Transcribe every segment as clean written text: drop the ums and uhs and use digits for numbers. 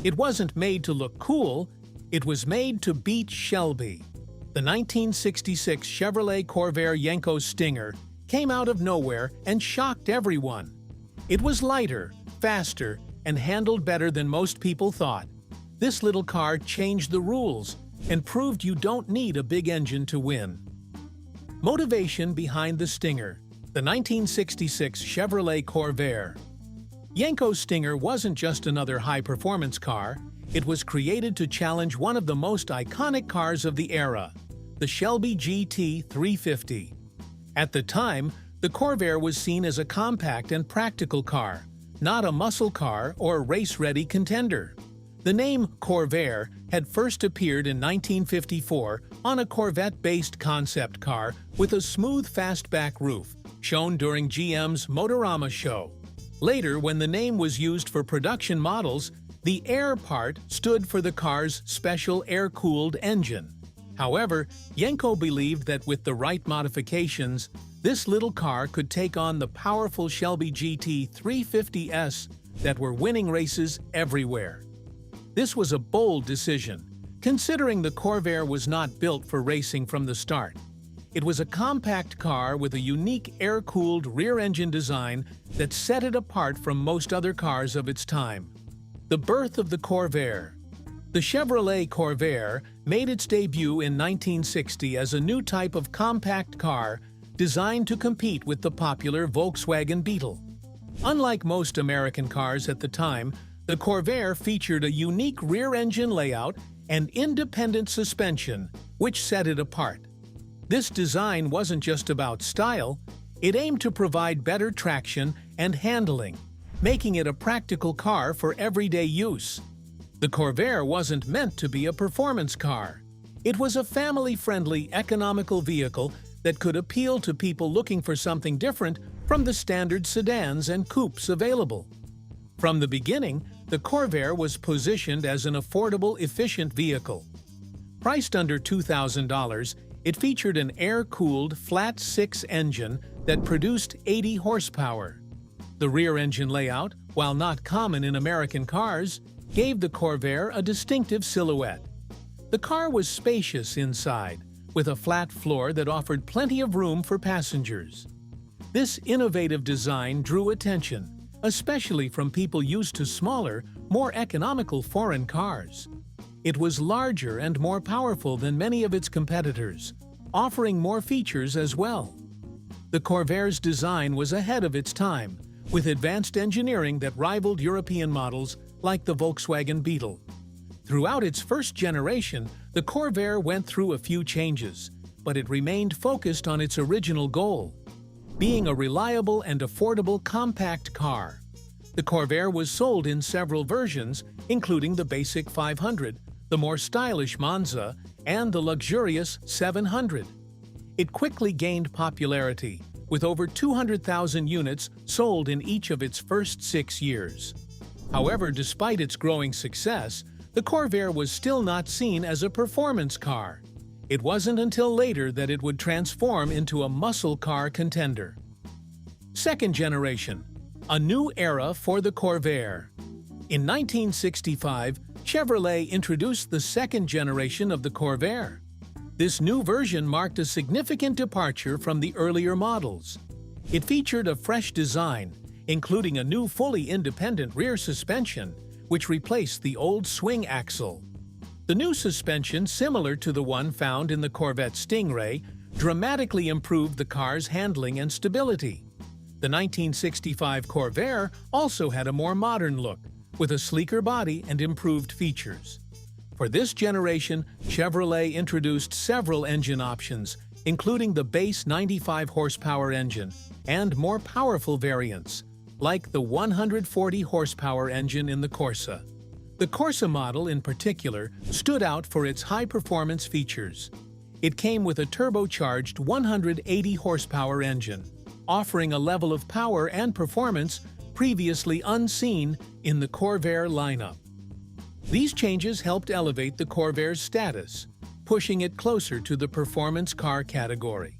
It wasn't made to look cool, it was made to beat Shelby. The 1966 Chevrolet Corvair Yenko Stinger came out of nowhere and shocked everyone. It was lighter, faster, and handled better than most people thought. This little car changed the rules and proved you don't need a big engine to win. Motivation behind the Stinger, the 1966 Chevrolet Corvair. Yenko Stinger wasn't just another high-performance car, it was created to challenge one of the most iconic cars of the era, the Shelby GT 350. At the time, the Corvair was seen as a compact and practical car, not a muscle car or race-ready contender. The name Corvair had first appeared in 1954 on a Corvette-based concept car with a smooth fastback roof, shown during GM's Motorama show. Later, when the name was used for production models, the air part stood for the car's special air-cooled engine. However, Yenko believed that with the right modifications, this little car could take on the powerful Shelby GT 350S that were winning races everywhere. This was a bold decision, considering the Corvair was not built for racing from the start. It was a compact car with a unique air-cooled rear-engine design that set it apart from most other cars of its time. The birth of the Corvair. The Chevrolet Corvair made its debut in 1960 as a new type of compact car designed to compete with the popular Volkswagen Beetle. Unlike most American cars at the time, the Corvair featured a unique rear-engine layout and independent suspension, which set it apart. This design wasn't just about style, it aimed to provide better traction and handling, making it a practical car for everyday use. The Corvair wasn't meant to be a performance car. It was a family-friendly, economical vehicle that could appeal to people looking for something different from the standard sedans and coupes available. From the beginning, the Corvair was positioned as an affordable, efficient vehicle. Priced under $2,000, it featured an air-cooled flat-six engine that produced 80 horsepower. The rear-engine layout, while not common in American cars, gave the Corvair a distinctive silhouette. The car was spacious inside, with a flat floor that offered plenty of room for passengers. This innovative design drew attention, especially from people used to smaller, more economical foreign cars. It was larger and more powerful than many of its competitors, offering more features as well. The Corvair's design was ahead of its time, with advanced engineering that rivaled European models like the Volkswagen Beetle. Throughout its first generation, the Corvair went through a few changes, but it remained focused on its original goal, being a reliable and affordable compact car. The Corvair was sold in several versions, including the basic 500, the more stylish Monza, and the luxurious 700. It quickly gained popularity, with over 200,000 units sold in each of its first 6 years. However, despite its growing success, the Corvair was still not seen as a performance car. It wasn't until later that it would transform into a muscle car contender. Second generation. A new era for the Corvair. In 1965, Chevrolet introduced the second generation of the Corvair. This new version marked a significant departure from the earlier models. It featured a fresh design, including a new fully independent rear suspension, which replaced the old swing axle. The new suspension, similar to the one found in the Corvette Stingray, dramatically improved the car's handling and stability. The 1965 Corvair also had a more modern look, with a sleeker body and improved features. For this generation, Chevrolet introduced several engine options, including the base 95 horsepower engine and more powerful variants, like the 140 horsepower engine in the Corsa. The Corsa model in particular stood out for its high-performance features. It came with a turbocharged 180 horsepower engine, offering a level of power and performance previously unseen in the Corvair lineup. These changes helped elevate the Corvair's status, pushing it closer to the performance car category.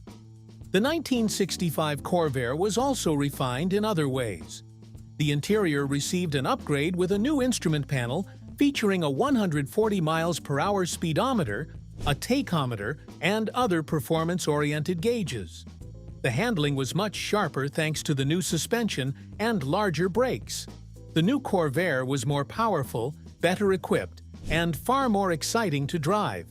The 1965 Corvair was also refined in other ways. The interior received an upgrade with a new instrument panel featuring a 140 miles per hour speedometer, a tachometer, and other performance-oriented gauges. The handling was much sharper thanks to the new suspension and larger brakes. The new Corvair was more powerful, better equipped, and far more exciting to drive.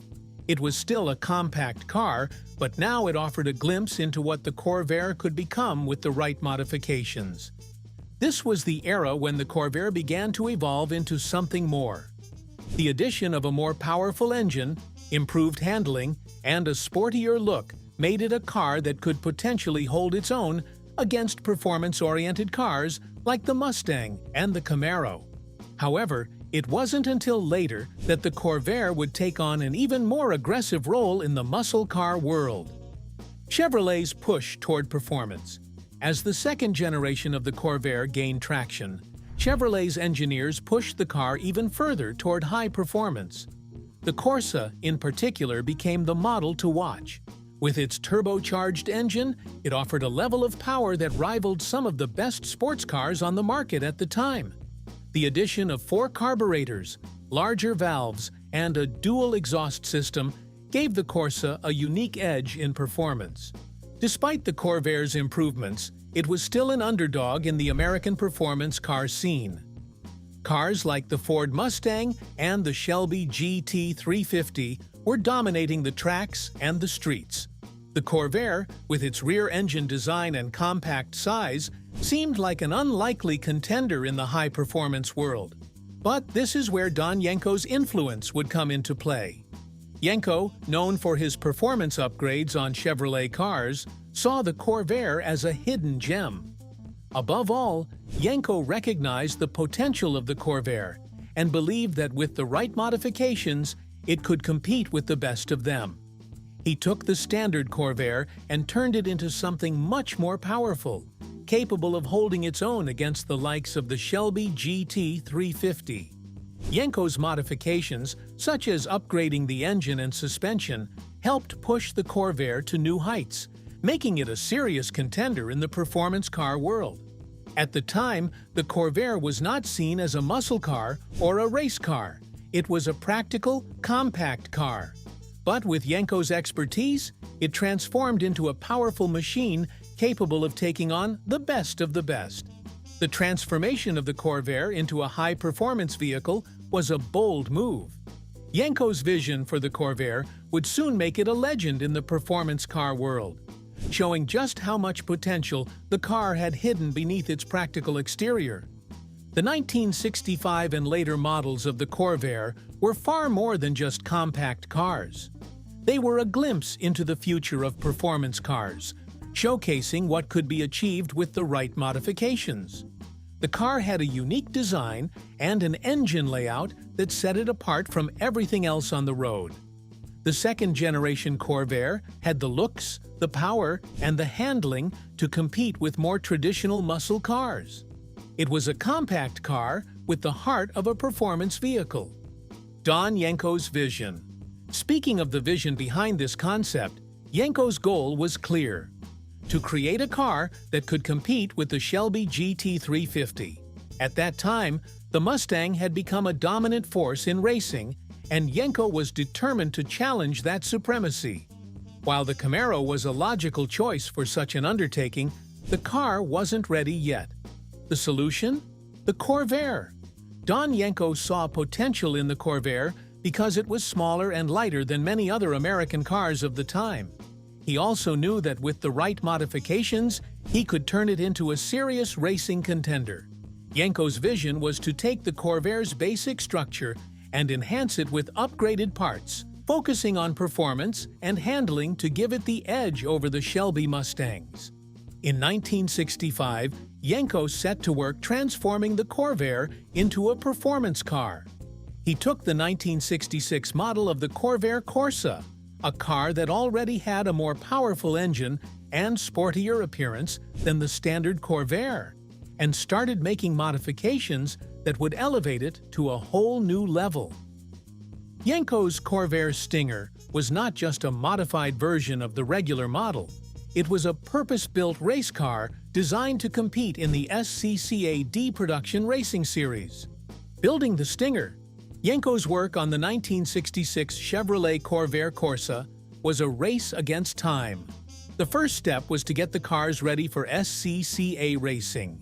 It was still a compact car, but now it offered a glimpse into what the Corvair could become with the right modifications. This was the era when the Corvair began to evolve into something more. The addition of a more powerful engine, improved handling, and a sportier look made it a car that could potentially hold its own against performance-oriented cars like the Mustang and the Camaro. However, it wasn't until later that the Corvair would take on an even more aggressive role in the muscle car world. Chevrolet's push toward performance. As the second generation of the Corvair gained traction, Chevrolet's engineers pushed the car even further toward high performance. The Corsa, in particular, became the model to watch. With its turbocharged engine, it offered a level of power that rivaled some of the best sports cars on the market at the time. The addition of 4 carburetors, larger valves, and a dual exhaust system gave the Corsa a unique edge in performance. Despite the Corvair's improvements, it was still an underdog in the American performance car scene. Cars like the Ford Mustang and the Shelby GT350 were dominating the tracks and the streets. The Corvair, with its rear-engine design and compact size, seemed like an unlikely contender in the high-performance world. But this is where Don Yenko's influence would come into play. Yenko, known for his performance upgrades on Chevrolet cars, saw the Corvair as a hidden gem. Above all, Yenko recognized the potential of the Corvair and believed that with the right modifications, it could compete with the best of them. He took the standard Corvair and turned it into something much more powerful, capable of holding its own against the likes of the Shelby GT350. Yenko's modifications, such as upgrading the engine and suspension, helped push the Corvair to new heights, making it a serious contender in the performance car world. At the time, the Corvair was not seen as a muscle car or a race car. It was a practical, compact car. But with Yenko's expertise, it transformed into a powerful machine capable of taking on the best of the best. The transformation of the Corvair into a high-performance vehicle was a bold move. Yenko's vision for the Corvair would soon make it a legend in the performance car world, showing just how much potential the car had hidden beneath its practical exterior. The 1965 and later models of the Corvair were far more than just compact cars. They were a glimpse into the future of performance cars, showcasing what could be achieved with the right modifications. The car had a unique design and an engine layout that set it apart from everything else on the road. The second-generation Corvair had the looks, the power, and the handling to compete with more traditional muscle cars. It was a compact car with the heart of a performance vehicle. Don Yenko's vision. Speaking of the vision behind this concept, Yenko's goal was clear: to create a car that could compete with the Shelby GT350. At that time, the Mustang had become a dominant force in racing, and Yenko was determined to challenge that supremacy. While the Camaro was a logical choice for such an undertaking, the car wasn't ready yet. The solution? The Corvair. Don Yenko saw potential in the Corvair because it was smaller and lighter than many other American cars of the time. He also knew that with the right modifications, he could turn it into a serious racing contender. Yenko's vision was to take the Corvair's basic structure and enhance it with upgraded parts, focusing on performance and handling to give it the edge over the Shelby Mustangs. In 1965, Yenko set to work transforming the Corvair into a performance car. He took the 1966 model of the Corvair Corsa, a car that already had a more powerful engine and sportier appearance than the standard Corvair, and started making modifications that would elevate it to a whole new level. Yenko's Corvair Stinger was not just a modified version of the regular model. It was a purpose-built race car designed to compete in the SCCA D production racing series. Building the Stinger, Yenko's work on the 1966 Chevrolet Corvair Corsa was a race against time. The first step was to get the cars ready for SCCA racing.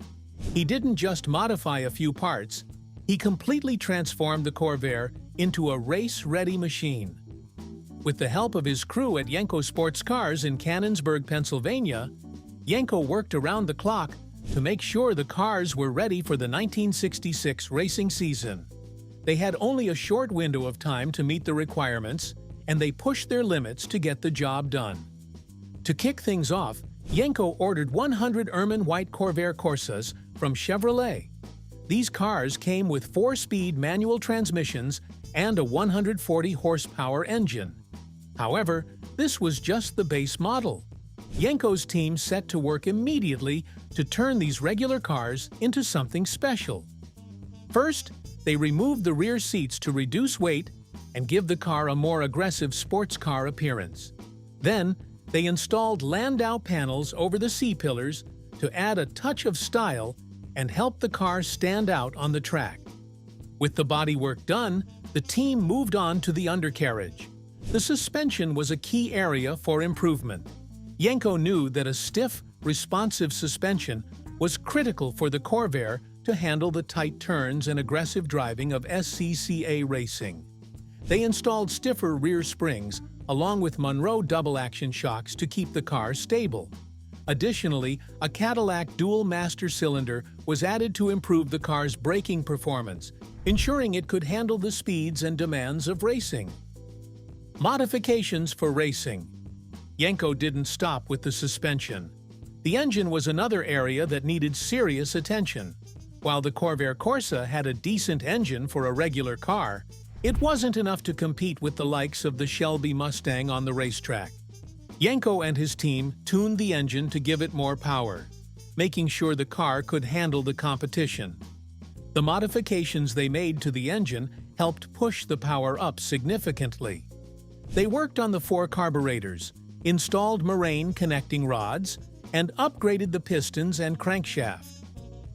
He didn't just modify a few parts, he completely transformed the Corvair into a race-ready machine. With the help of his crew at Yenko Sports Cars in Canonsburg, Pennsylvania, Yenko worked around the clock to make sure the cars were ready for the 1966 racing season. They had only a short window of time to meet the requirements, and they pushed their limits to get the job done. To kick things off, Yenko ordered 100 ermine white Corvair Corsas from Chevrolet. These cars came with 4-speed manual transmissions and a 140 horsepower engine. However, this was just the base model. Yenko's team set to work immediately to turn these regular cars into something special. First, they removed the rear seats to reduce weight and give the car a more aggressive sports car appearance. Then, they installed landau panels over the C-pillars to add a touch of style and help the car stand out on the track. With the bodywork done, the team moved on to the undercarriage. The suspension was a key area for improvement. Yenko knew that a stiff, responsive suspension was critical for the Corvair to handle the tight turns and aggressive driving of SCCA racing. They installed stiffer rear springs along with Monroe double-action shocks to keep the car stable. Additionally, a Cadillac dual master cylinder was added to improve the car's braking performance, ensuring it could handle the speeds and demands of racing. Modifications for racing. Yenko didn't stop with the suspension. The engine was another area that needed serious attention. While the Corvair Corsa had a decent engine for a regular car, it wasn't enough to compete with the likes of the Shelby Mustang on the racetrack. Yenko and his team tuned the engine to give it more power, making sure the car could handle the competition. The modifications they made to the engine helped push the power up significantly. They worked on the 4 carburetors, installed moraine connecting rods, and upgraded the pistons and crankshaft.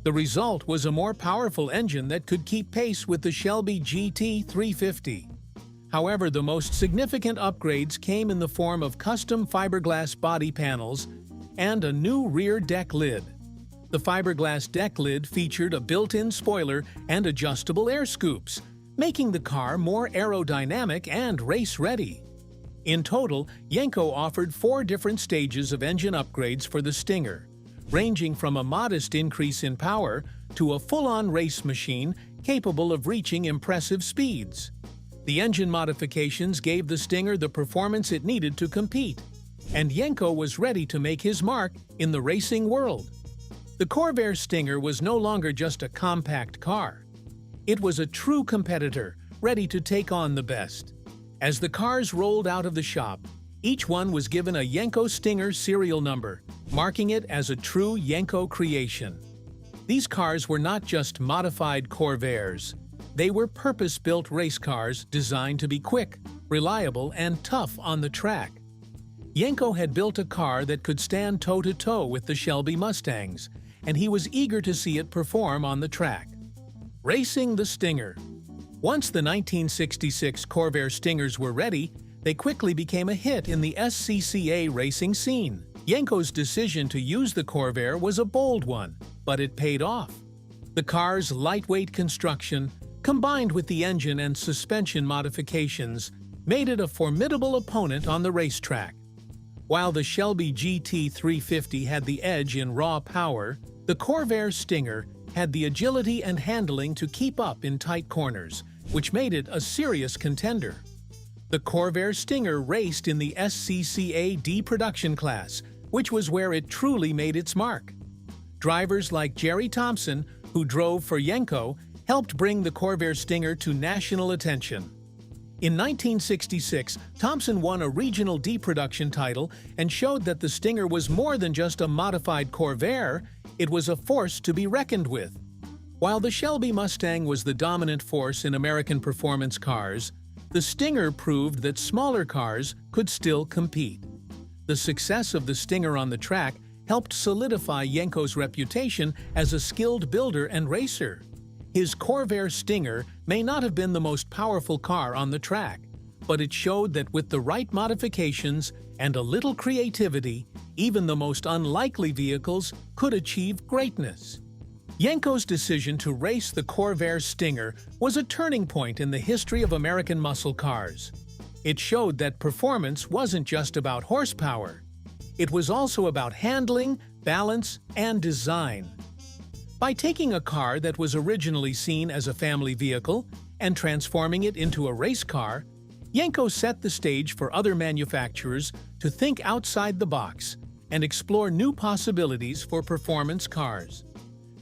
The result was a more powerful engine that could keep pace with the Shelby GT350. However, the most significant upgrades came in the form of custom fiberglass body panels and a new rear deck lid. The fiberglass deck lid featured a built-in spoiler and adjustable air scoops, making the car more aerodynamic and race-ready. In total, Yenko offered 4 different stages of engine upgrades for the Stinger, ranging from a modest increase in power to a full-on race machine capable of reaching impressive speeds. The engine modifications gave the Stinger the performance it needed to compete, and Yenko was ready to make his mark in the racing world. The Corvair Stinger was no longer just a compact car. It was a true competitor, ready to take on the best. As the cars rolled out of the shop, each one was given a Yenko Stinger serial number, marking it as a true Yenko creation. These cars were not just modified Corvairs. They were purpose-built race cars designed to be quick, reliable, and tough on the track. Yenko had built a car that could stand toe-to-toe with the Shelby Mustangs, and he was eager to see it perform on the track. Racing the Stinger. Once the 1966 Corvair Stingers were ready, they quickly became a hit in the SCCA racing scene. Yenko's decision to use the Corvair was a bold one, but it paid off. The car's lightweight construction, combined with the engine and suspension modifications, made it a formidable opponent on the racetrack. While the Shelby GT350 had the edge in raw power, the Corvair Stinger had the agility and handling to keep up in tight corners, which made it a serious contender. The Corvair Stinger raced in the SCCA D production class, which was where it truly made its mark. Drivers like Jerry Thompson, who drove for Yenko, helped bring the Corvair Stinger to national attention. In 1966, Thompson won a regional D production title and showed that the Stinger was more than just a modified Corvair, it was a force to be reckoned with. While the Shelby Mustang was the dominant force in American performance cars, the Stinger proved that smaller cars could still compete. The success of the Stinger on the track helped solidify Yenko's reputation as a skilled builder and racer. His Corvair Stinger may not have been the most powerful car on the track, but it showed that with the right modifications and a little creativity, even the most unlikely vehicles could achieve greatness. Yenko's decision to race the Corvair Stinger was a turning point in the history of American muscle cars. It showed that performance wasn't just about horsepower. It was also about handling, balance, and design. By taking a car that was originally seen as a family vehicle and transforming it into a race car, Yenko set the stage for other manufacturers to think outside the box and explore new possibilities for performance cars.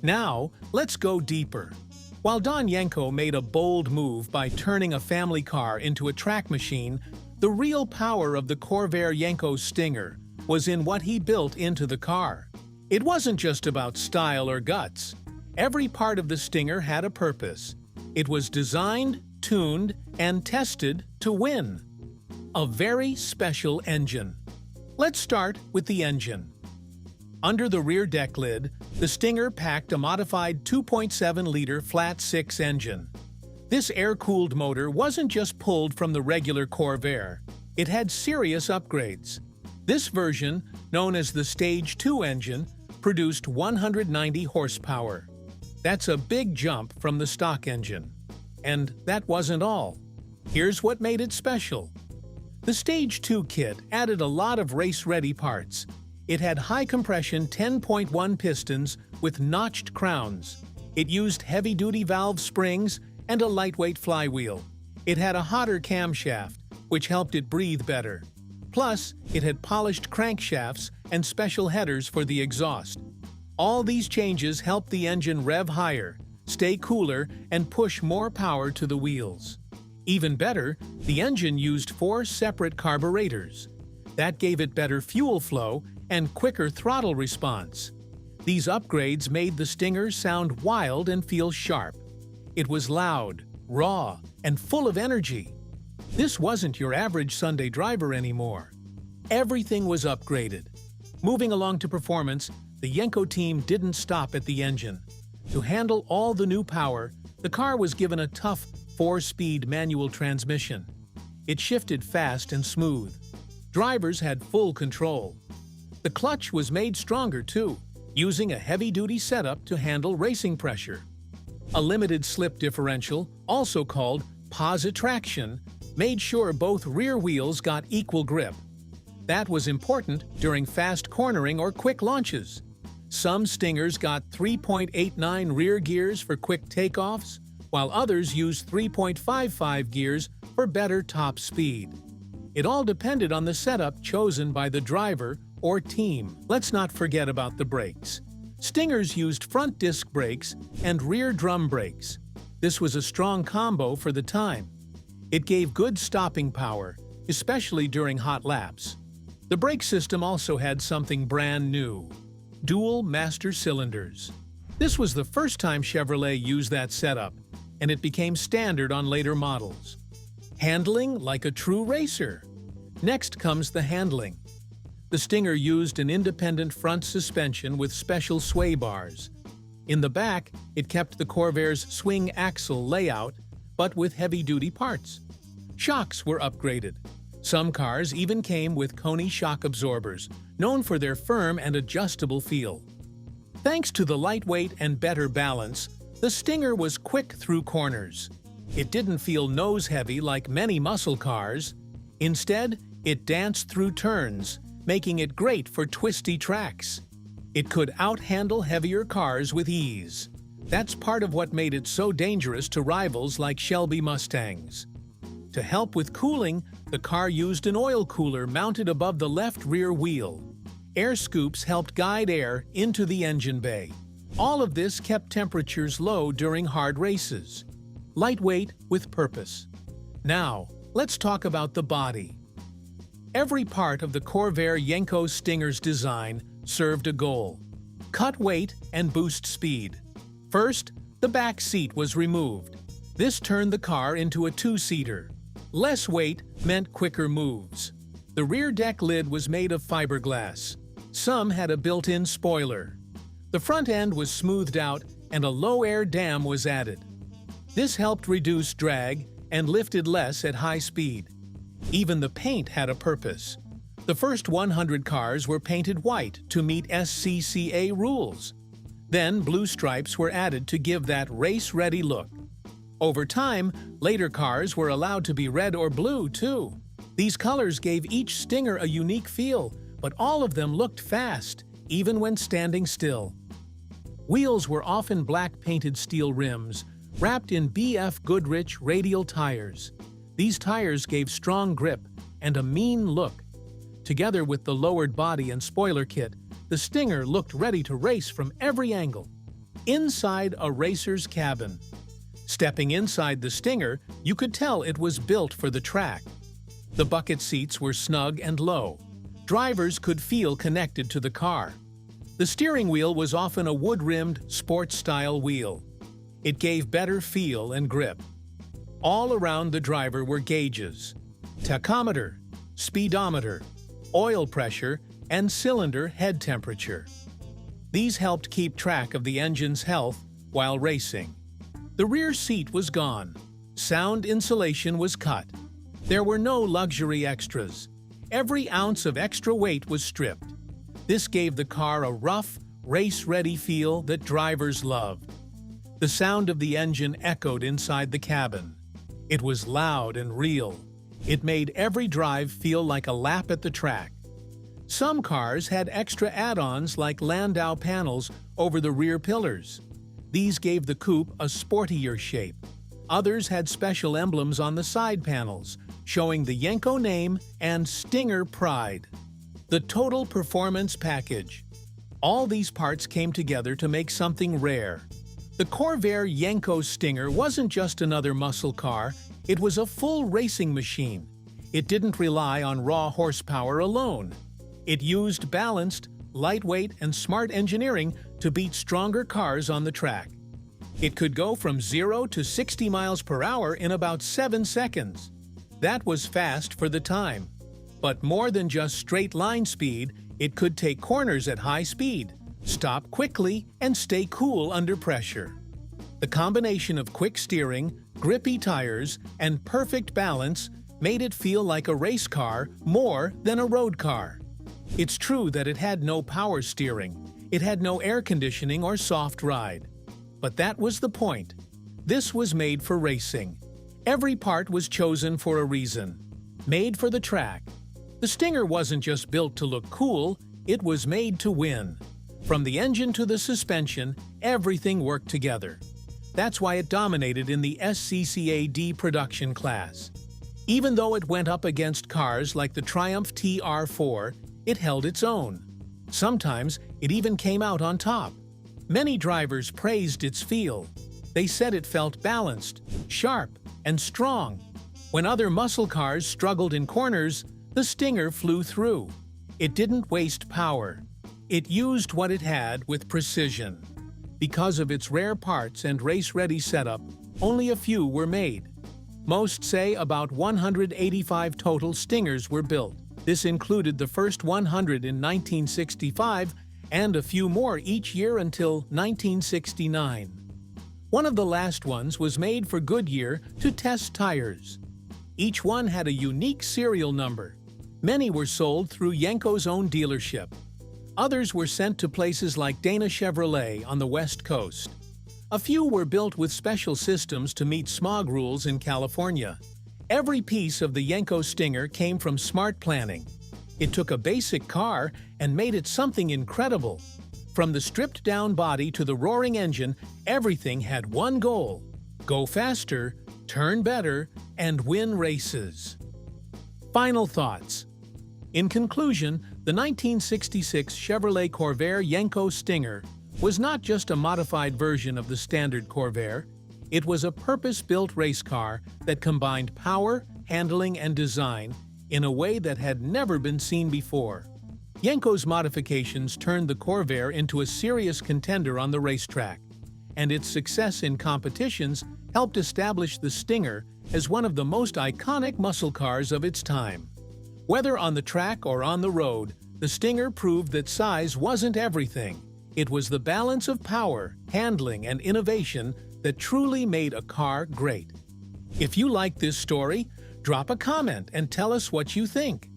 Now, let's go deeper. While Don Yenko made a bold move by turning a family car into a track machine, the real power of the Corvair Yenko Stinger was in what he built into the car. It wasn't just about style or guts. Every part of the Stinger had a purpose. It was designed, tuned, and tested to win. A very special engine. Let's start with the engine. Under the rear deck lid, the Stinger packed a modified 2.7-liter flat-six engine. This air-cooled motor wasn't just pulled from the regular Corvair. It had serious upgrades. This version, known as the Stage 2 engine, produced 190 horsepower. That's a big jump from the stock engine. And that wasn't all. Here's what made it special. The Stage 2 kit added a lot of race-ready parts. It had high-compression 10.1 pistons with notched crowns. It used heavy-duty valve springs and a lightweight flywheel. It had a hotter camshaft, which helped it breathe better. Plus, it had polished crankshafts and special headers for the exhaust. All these changes helped the engine rev higher, stay cooler, and push more power to the wheels. Even better, the engine used 4 separate carburetors. That gave it better fuel flow and quicker throttle response. These upgrades made the Stinger sound wild and feel sharp. It was loud, raw, and full of energy. This wasn't your average Sunday driver anymore. Everything was upgraded. Moving along to performance, the Yenko team didn't stop at the engine. To handle all the new power, the car was given a tough 4-speed manual transmission. It shifted fast and smooth. Drivers had full control. The clutch was made stronger too, using a heavy-duty setup to handle racing pressure. A limited slip differential, also called positraction, made sure both rear wheels got equal grip. That was important during fast cornering or quick launches. Some Stingers got 3.89 rear gears for quick takeoffs, while others used 3.55 gears for better top speed. It all depended on the setup chosen by the driver or team. Let's not forget about the brakes. Stingers used front disc brakes and rear drum brakes. This was a strong combo for the time. It gave good stopping power, especially during hot laps. The brake system also had something brand new: dual master cylinders. This was the first time Chevrolet used that setup, and it became standard on later models. Handling like a true racer. Next comes the handling. The Stinger used an independent front suspension with special sway bars. In the back, it kept the Corvair's swing axle layout, but with heavy-duty parts. Shocks were upgraded. Some cars even came with Koni shock absorbers, known for their firm and adjustable feel. Thanks to the lightweight and better balance, the Stinger was quick through corners. It didn't feel nose-heavy like many muscle cars. Instead, it danced through turns, making it great for twisty tracks. It could out-handle heavier cars with ease. That's part of what made it so dangerous to rivals like Shelby Mustangs. To help with cooling, the car used an oil cooler mounted above the left rear wheel. Air scoops helped guide air into the engine bay. All of this kept temperatures low during hard races. Lightweight with purpose. Now, let's talk about the body. Every part of the Corvair Yenko Stinger's design served a goal: cut weight and boost speed. First, the back seat was removed. This turned the car into a two-seater. Less weight meant quicker moves. The rear deck lid was made of fiberglass. Some had a built-in spoiler. The front end was smoothed out and a low-air dam was added. This helped reduce drag and lifted less at high speed. Even the paint had a purpose. The first 100 cars were painted white to meet SCCA rules. Then blue stripes were added to give that race-ready look. Over time, later cars were allowed to be red or blue too. These colors gave each Stinger a unique feel, but all of them looked fast, even when standing still. Wheels were often black painted steel rims, wrapped in BF Goodrich radial tires. These tires gave strong grip and a mean look. Together with the lowered body and spoiler kit, the Stinger looked ready to race from every angle. Inside a racer's cabin. Stepping inside the Stinger, you could tell it was built for the track. The bucket seats were snug and low. Drivers could feel connected to the car. The steering wheel was often a wood-rimmed, sports-style wheel. It gave better feel and grip. All around the driver were gauges: tachometer, speedometer, oil pressure, and cylinder head temperature. These helped keep track of the engine's health while racing. The rear seat was gone. Sound insulation was cut. There were no luxury extras. Every ounce of extra weight was stripped. This gave the car a rough, race-ready feel that drivers loved. The sound of the engine echoed inside the cabin. It was loud and real. It made every drive feel like a lap at the track. Some cars had extra add-ons like landau panels over the rear pillars. These gave the coupe a sportier shape. Others had special emblems on the side panels, showing the Yenko name and Stinger pride. The total performance package. All these parts came together to make something rare. The Corvair Yenko Stinger wasn't just another muscle car, it was a full racing machine. It didn't rely on raw horsepower alone. It used balanced, lightweight, and smart engineering to beat stronger cars on the track. It could go from 0 to 60 miles per hour in about 7 seconds. That was fast for the time. But more than just straight line speed, it could take corners at high speed, stop quickly, and stay cool under pressure. The combination of quick steering, grippy tires, and perfect balance made it feel like a race car more than a road car. It's true that it had no power steering. It had no air conditioning or soft ride. But that was the point. This was made for racing. Every part was chosen for a reason. Made for the track. The Stinger wasn't just built to look cool, it was made to win. From the engine to the suspension, everything worked together. That's why it dominated in the SCCA D production class. Even though it went up against cars like the Triumph TR4, it held its own. Sometimes it even came out on top. Many drivers praised its feel. They said it felt balanced, sharp, and strong. When other muscle cars struggled in corners, the Stinger flew through. It didn't waste power. It used what it had with precision. Because of its rare parts and race-ready setup, only a few were made. Most say about 185 total Stingers were built. This included the first 100 in 1965 and a few more each year until 1969. One of the last ones was made for Goodyear to test tires. Each one had a unique serial number. Many were sold through Yenko's own dealership. Others were sent to places like Dana Chevrolet on the West Coast. A few were built with special systems to meet smog rules in California. Every piece of the Yenko Stinger came from smart planning. It took a basic car and made it something incredible. From the stripped-down body to the roaring engine, everything had one goal: go faster, turn better, and win races. Final thoughts. In conclusion, the 1966 Chevrolet Corvair Yenko Stinger was not just a modified version of the standard Corvair. It was a purpose-built race car that combined power, handling, and design in a way that had never been seen before. Yenko's modifications turned the Corvair into a serious contender on the racetrack, and its success in competitions helped establish the Stinger as one of the most iconic muscle cars of its time. Whether on the track or on the road, the Stinger proved that size wasn't everything. It was the balance of power, handling, and innovation that truly made a car great. If you like this story, drop a comment and tell us what you think.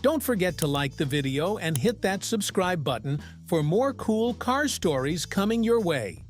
Don't forget to like the video and hit that subscribe button for more cool car stories coming your way.